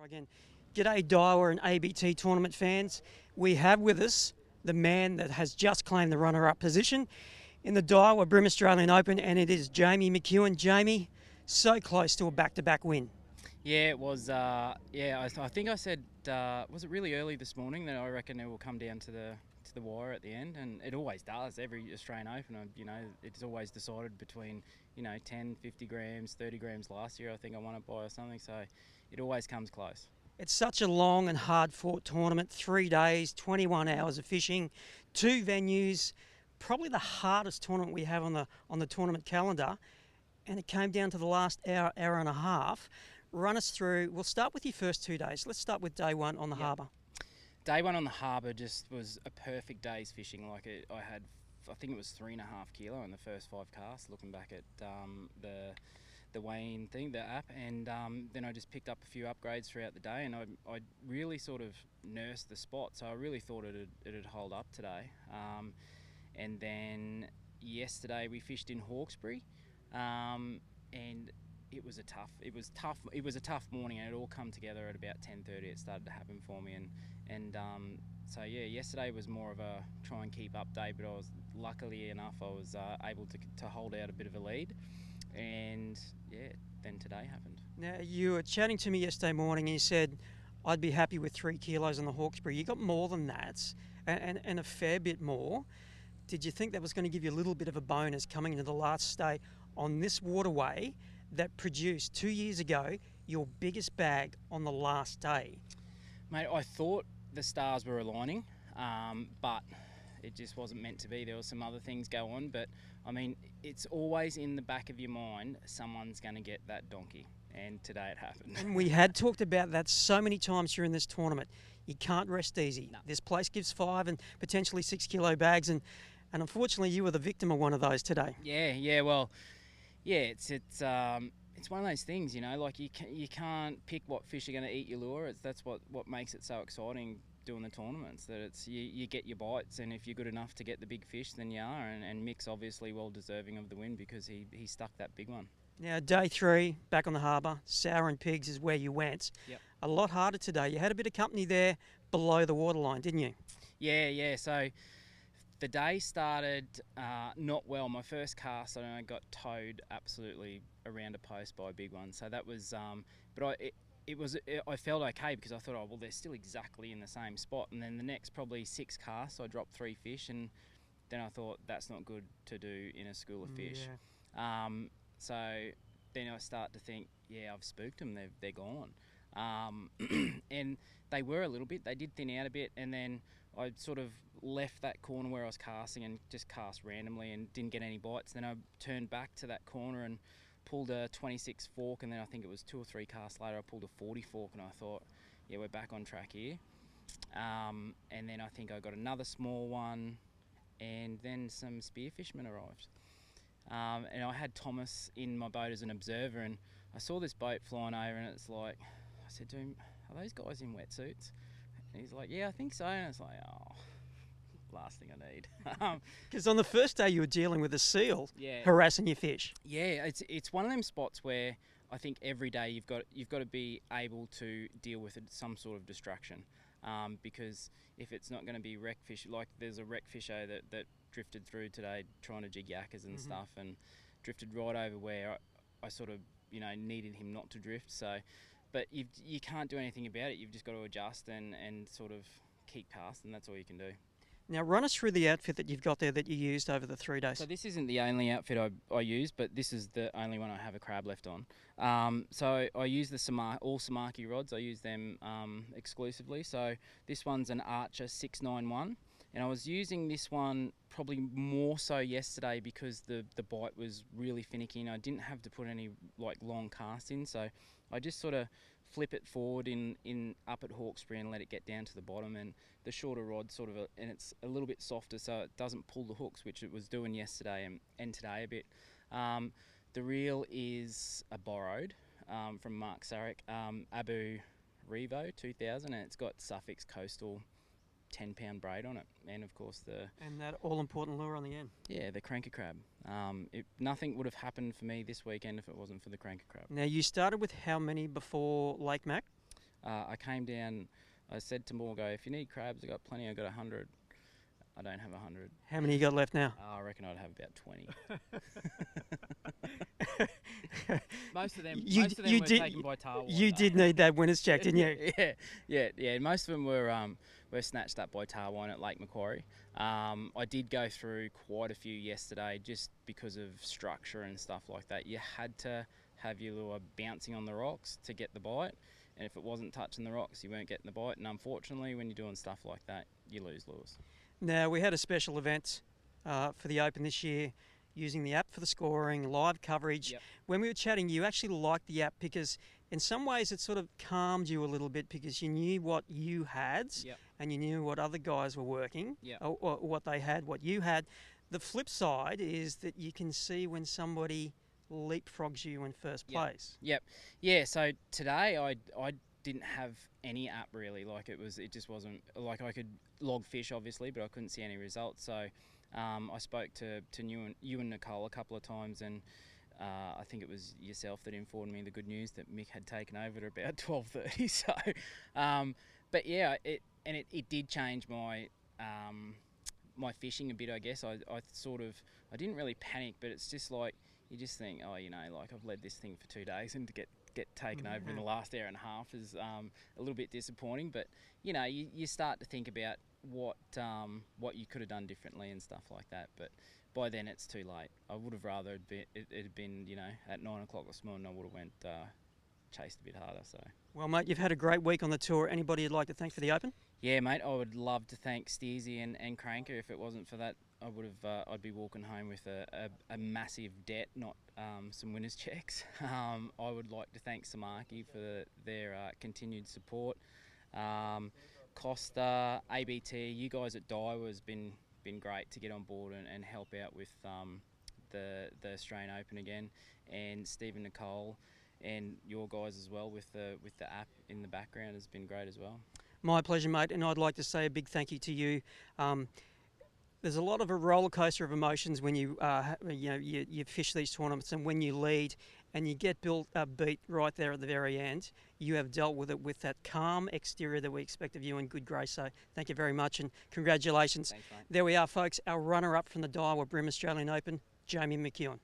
Try again. G'day Daiwa and ABT tournament fans. We have with us the man that has just claimed the runner-up position in the Daiwa BREAM Australian Open, and it is Jamie McKeown. Jamie, so close to a back-to-back win. Yeah, it was. I think I said, was it really early this morning that I reckon it will come down to the wire at the end, and it always does. Every Australian Open, it's always decided between 10, 50 grams, 30 grams last year. I think I won it by or something. So it always comes close. It's such a long and hard-fought tournament. 3 days, 21 hours of fishing, 2 venues, probably the hardest tournament we have on the tournament calendar. And it came down to the last hour and a half. Run us through. We'll start with your first 2 days. Let's start with day one on the harbour. Day one on the harbour just was a perfect day's fishing. I think it was 3.5 kilo in the first 5 casts. Looking back at the weighing thing, the app, and then I just picked up a few upgrades throughout the day, and I really sort of nursed the spot. So I really thought it'd hold up today. And then yesterday we fished in Hawkesbury, and it was a tough morning, and it all come together at about 10:30. It started to happen for me, so yesterday was more of a try and keep up day, but I was luckily enough I was able to hold out a bit of a lead, and then today happened. Now, you were chatting to me yesterday morning and you said I'd be happy with 3 kilos on the Hawkesbury. You got more than that, and a fair bit more. Did you think that was going to give you a little bit of a bonus coming into the last day on this waterway that produced 2 years ago your biggest bag on the last day? Mate, I thought the stars were aligning, but it just wasn't meant to be. There were some other things go on, but I mean, it's always in the back of your mind, someone's going to get that donkey, and today it happened. And we had talked about that so many times during this tournament. You can't rest easy. No. This place gives 5 and potentially 6 kilo bags, and unfortunately you were the victim of one of those today. It's one of those things, like you can't pick what fish are going to eat your lure. That's what makes it so exciting doing the tournaments, that it's you get your bites, and if you're good enough to get the big fish, then you are, and Mick's obviously well deserving of the win because he stuck that big one. Now, day 3, back on the harbour, Sour and Pigs is where you went. Yep. A lot harder today. You had a bit of company there below the waterline, didn't you? Yeah. So the day started not well. My first cast, I got towed absolutely around a post by a big one. So that was, I felt okay because I thought, they're still exactly in the same spot. And then the next probably 6 casts, I dropped 3 fish, and then I thought that's not good to do in a school of fish. Yeah. So then I start to think, I've spooked them. They're gone. And they were a little bit. They did thin out a bit, and then I sort of left that corner where I was casting and just cast randomly and didn't get any bites. Then I turned back to that corner and pulled a 26 fork, and then I think it was 2 or 3 casts later I pulled a 40 fork, and I thought, we're back on track here. And then I think I got another small one, and then some spearfishermen arrived. And I had Thomas in my boat as an observer, and I saw this boat flying over, and it's like, I said to him, are those guys in wetsuits? And he's like, yeah, I think so. And it's like, last thing I need. Because on the first day you were dealing with a seal Yeah. harassing your fish. Yeah, it's one of them spots where I think every day you've got to be able to deal with some sort of distraction, because if it's not going to be wreck fish, like there's a wreck fisher that drifted through today trying to jig yakkers and stuff, and drifted right over where I sort of needed him not to drift. So, but you can't do anything about it. You've just got to adjust and sort of keep casting. That's all you can do. Now, run us through the outfit that you've got there that you used over the 3 days. So this isn't the only outfit I use, but this is the only one I have a crab left on. So I use all Samaki rods. I use them exclusively. So this one's an Archer 691. And I was using this one probably more so yesterday because the bite was really finicky, and I didn't have to put any long casts in. So I just sort of flip it forward in up at Hawkesbury and let it get down to the bottom, and the shorter rod and it's a little bit softer, so it doesn't pull the hooks, which it was doing yesterday and today a bit. The reel is a borrowed from Mark Sarek, Abu Revo 2000, and it's got Suffix Coastal 10-pound braid on it, and of course And that all-important lure on the end. Yeah, the cranker crab. Nothing would have happened for me this weekend if it wasn't for the cranker crab. Now, you started with how many before Lake Mac? I came down. I said to Morgo, if you need crabs, I got plenty. I got 100. I don't have 100. How many you got left now? I reckon I'd have about 20. Most of them were taken by tar water. You did need that winner's check, didn't you? Yeah. Most of them were snatched up by tar wine at Lake Macquarie. I did go through quite a few yesterday just because of structure and stuff like that. You had to have your lure bouncing on the rocks to get the bite, and if it wasn't touching the rocks, you weren't getting the bite. And unfortunately, when you're doing stuff like that, you lose lures. Now, we had a special event for the Open this year using the app for the scoring, live coverage. Yep. When we were chatting, you actually liked the app because in some ways it sort of calmed you a little bit because you knew what you had and you knew what other guys were working or what they had, what you had. The flip side is that you can see when somebody leapfrogs you in first place. Yep. Yeah, so today I didn't have any app really. Like it just wasn't, like I could log fish obviously, but I couldn't see any results. So I spoke to you and Nicole a couple of times, and I think it was yourself that informed me the good news that Mick had taken over at about 12:30. So, but yeah, it did change my my fishing a bit. I guess I didn't really panic, but it's just like you just think, oh, like I've led this thing for 2 days, and to get taken over in the last hour and a half is a little bit disappointing. But you start to think about what you could have done differently and stuff like that. But by then it's too late. I would have rather it had been at 9 o'clock this morning. I would have went chased a bit harder. So well, mate, you've had a great week on the tour. Anybody you'd like to thank for the Open? Yeah, mate, I would love to thank Steersy and Cranker. If it wasn't for that, I'd be walking home with a massive debt, not some winners checks. I would like to thank Samaki for their continued support. Costa, ABT, you guys at Daiwa has been great to get on board and help out with the Australian Open again, and Steve and Nicole and your guys as well with the app in the background has been great as well. My pleasure, mate, and I'd like to say a big thank you to you. There's a lot of a roller coaster of emotions when you fish these tournaments, and when you lead and you get beat right there at the very end, you have dealt with it with that calm exterior that we expect of you in good grace. So thank you very much and congratulations. Thanks, mate. There we are, folks. Our runner-up from the Daiwa BREAM Australian Open, Jamie McKeown.